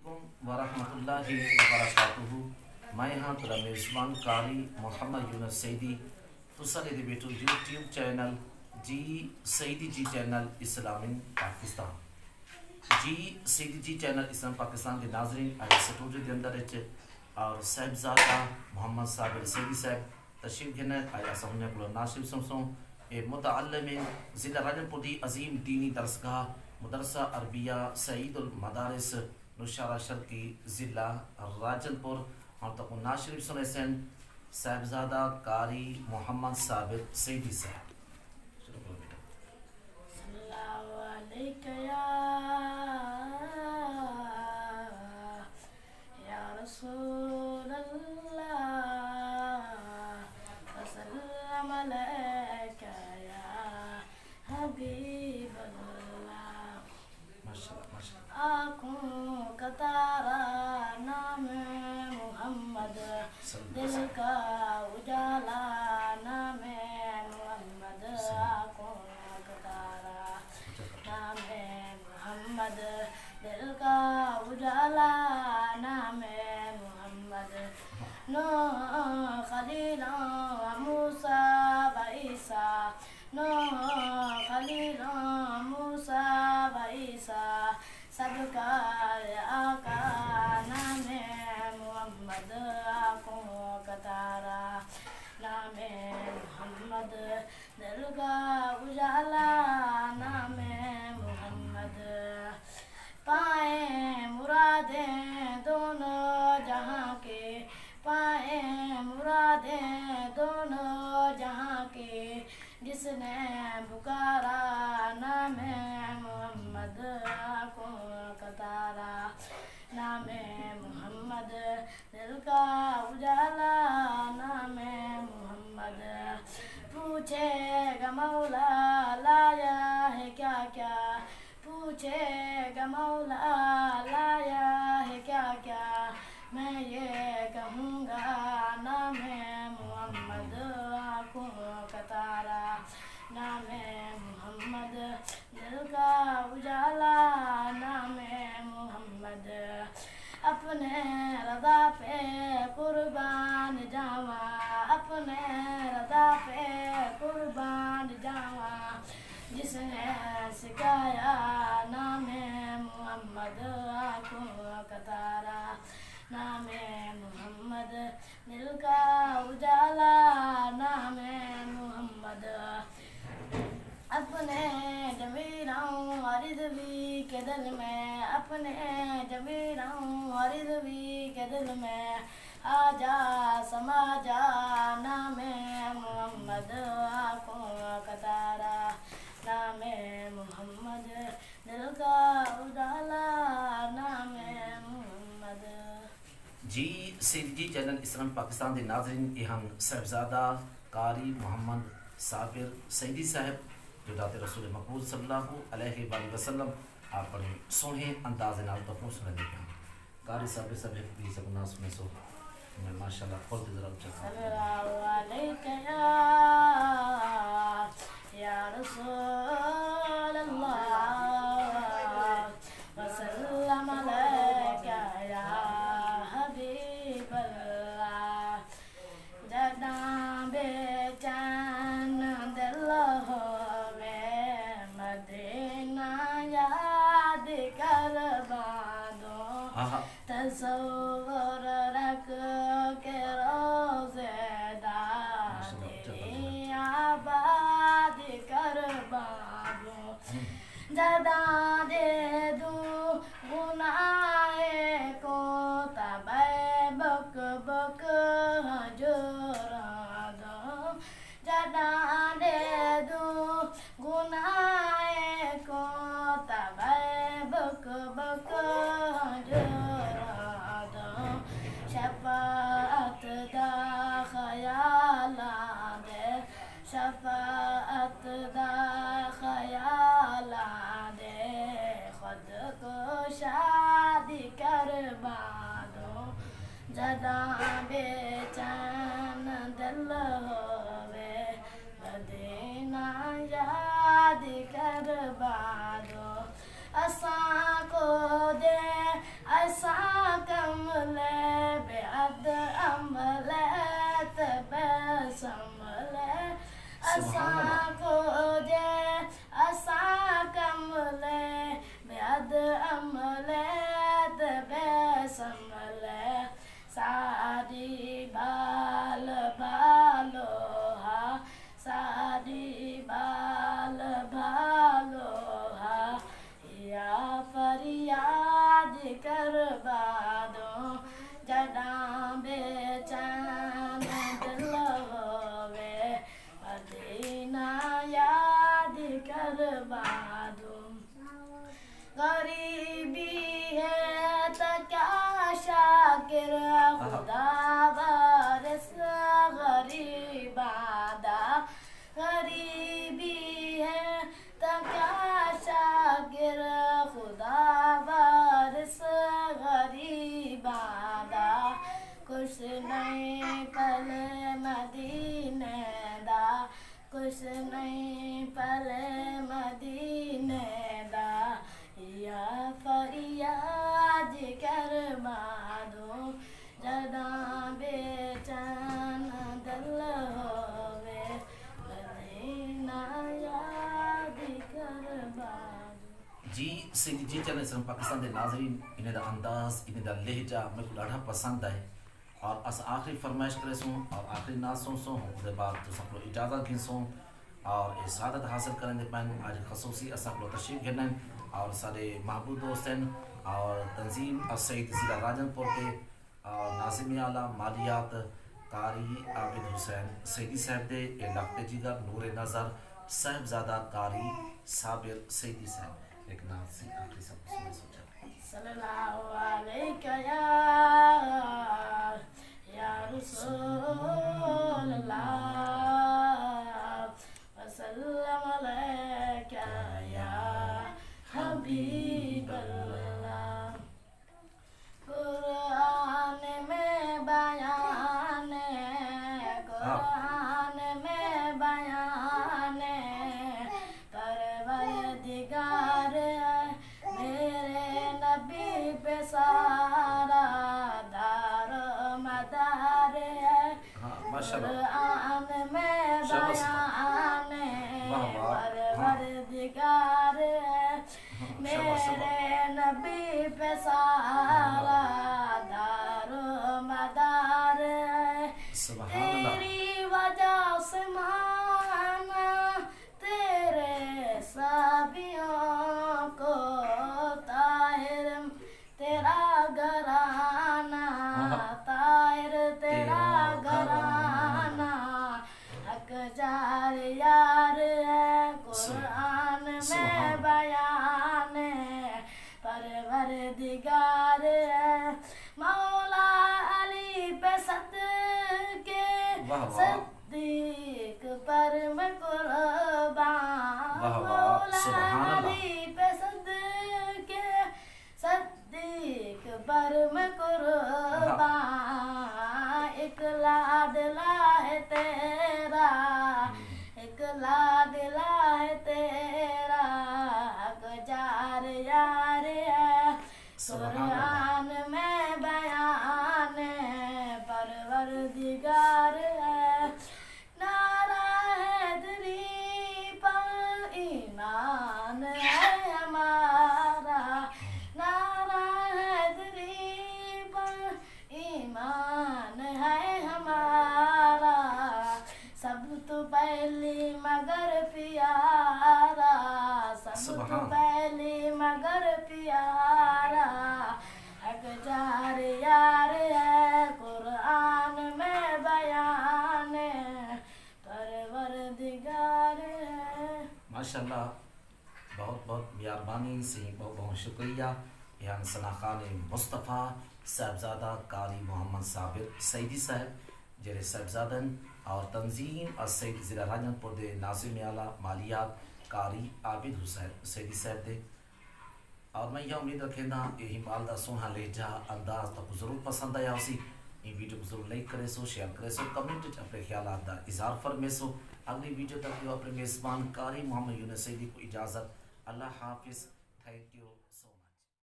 अलैकुम वरहमतुल्लाहि वबरकातुहू। मैं यहाँ तेरा मेज़बान कारी मोहम्मद यूनुस सईदी तुसां दे बेटो यूट्यूब चैनल जी सईदी जी चैनल इस्लामी पाकिस्तान जी सईदी जी चैनल इस्लाम पाकिस्तान के नाजरीन अज स्टूडियो के अंदर और साहिबजादा मोहम्मद साबिर सईदी साहब तशरीफ घिन असां हुन को नाशिब समसूं ए मुतअल्लिमिन ज़िला राजनपुर की अजीम दीनी दरसगाह मदरसा अरबिया सईदुल मदारिस नुशारा शर्की ज़िला राजनपुर हम तक नाशिर सुनैसन साहिबजादा कारी मोहम्मद साबिर सईदी साहब। शुरू करो बेटा। सल्लल्लाहु अलैका या रसूल अल्लाह वसल्लम अलैका या हबीब अल्लाह। माशाअल्लाह माशाअल्लाह। आँखों का तारा नाम मोहम्मद, दिल का उजाला नाम मोहम्मद। आँखों का तारा नाम मोहम्मद, दिल का उजाला नाम मोहम्मद। नूह खलील मूसा व ईसा, नूह खलील मूसा व ईसा, सबका आका नाम मोहम्मद। आँखों का तारा नाम मोहम्मद, दिल का उजाला नाम मोहम्मद। पाए मुरादें दोनों जहाँ के, पाए मुरादें दोनों जहाँ के, जिसने पुकारा नाम मोहम्मद। आँखों का तारा नाम मोहम्मद, दिल का उजाला नाम मोहम्मद। पूछेगा मौला लाया है क्या क्या, पूछेगा मौला लाया है क्या क्या, मैं ये कहूँगा नाम मोहम्मद। आँखों का तारा नाम मोहम्मद, दिल का उजाला नाम मोहम्मद। अपने रज़ा पे कुर्बान जावा, अपने रज़ा पे कुर्बान जावा, जिसने सिखाया नाम मोहम्मद। आँखों का तारा नाम मोहम्मद, दिल का उजाला नाम मोहम्मद। अपने जमीरों और रिज़वी के दिल में, अपने जमीरों और रिज़वी के दिल में, आजा समा जा नाम मोहम्मद। आँखों का तारा नाम मोहम्मद, दिल का उजाला नाम मोहम्मद। जी सईदी जी चैनल इस्लाम पाकिस्तान के नाजरीन यहाँ साहिबजादा कारी मोहम्मद साबिर सईदी साहब जो दाते रसूल मकबूल सल्लल्लाहु अलैहि वसल्लम आप बड़े सोहे अंदाज नाल तो सुन दे कारी साबिर सब एक भी सब ना सुने सो मैं माशाल्लाह खुद जरा सल्लल्लाहु अलैका या रसूल अल्लाह वसल्लम अलैका या हबीब अल्लाह। जदा बेचैन दिल होवे, मदीना याद कर बांधो, तसव्वुर रख के रोज़ेदार तेरी आबाद कर बांधो। जदा दे दूं गुनाहे को तबे बक बक हजूरा दो, जदा दे दूं गुनाहे को तबे बक बक हजूरा दो। शफाअत दा ख्याल दे, शफाअत दा ख्याल दे, असां खोजे असां कमले बेअद अमले ते बेसमले साडी बाल बालो हा साडी बाल बालो हा या फरियाद कर बादो जडा बेचैन दिल होवे मदीना याद कर बादो गरीबी है तो क्या शाकिर खुदा वारिस गरीबादा गरीबी है तो क्या शाकिर खुदा वारिस गरीबादा कुछ नहीं पल मदीने दा कुछ नहीं पल मदीने दा या फरियाद कर मादो जदा बेचैन दिल होवे मदीना याद कर मादो। जी सईदी जी चैनल इस्लाम पाकिस्तान के नाज़रीन इन अंदाज़ इन लहजा मेरे को ॾाढा पसंद है और अस आखिरी फरमाइश करे सूँ और आखिरी नाज सुन उसके बाद तो इजाज़त घिसों और ये सादत हासिल करने पैन आज खसूसी असा तशरीफ़ घिरना और सारे महबूब दोस्त हैं और तंजीम सईद ज़िला राजनपुर के और नाज़िम आला मालियात कारी आबिद हुसैन सईदी साहब दे लाखते जिगर नूर नज़र साहबजादा कारी साबिर सईदी साहब एक नाम से आखिरी सब सुन सोचा सल्लल्लाहु अलैहि या रसूल अल्लाह वसल्लम अलैका या हबीब अल्लाह कुरान में बयान कुरान में बयान परवरदिगार मेरे नबी पे सारा दारो मदार है कुरान में बयान परवरदिगार है मेरे नबी पे सारा दारो मदार है तेरी वजह से माना तेरे साबियों को ताहिर तेरा घराना ताहिर तेरा घराना हक जार यार है कुरान में बयान परवरदिगार है मौला अली पे सदके सद्दीक पर मैं कुर्बान मौला अली पे सदके सद्दीक पर मैं कुर्बान एक लाडला है तेरा एक लाडला है तेरा हक जार यार है कुरान में बयान परवरदिगार है नारा हैदरी पर ईमान है हमारा नारा हैदरी पर ईमान है हमारा सब तो पहली मगर प्यारा सब तो पहली मगर प्यारा हक जार यार है कुरान में बयान परवरदिगार है। माशाल्लाह बहुत बहुत मेहरबानी से बहुत बहुत शुक्रिया यान सना खान मुस्तफ़ा साहबजादा कारी मोहम्मद साबिर सईदी साहब जरे साहबजादन और तंजीम और सईद ज़िला राजनपुर दे नाज़िम आला मालियात कारी आबिद हुसैन सईदी साहब दे और मैं यह उम्मीद रखेंदा यही मालदा सोहा लहजा अंदाज तक ज़रूर पसंद आया उसी ये वीडियो को जरूर लाइक करे सो शेयर करे सो कमेंट अपने ख्याल का इजहार फरमे सो अगली वीडियो तक अपने मेज़बान कारी मोहम्मद यूनुस सईदी को इजाज़त अल्लाह हाफिज़ थैंक यू।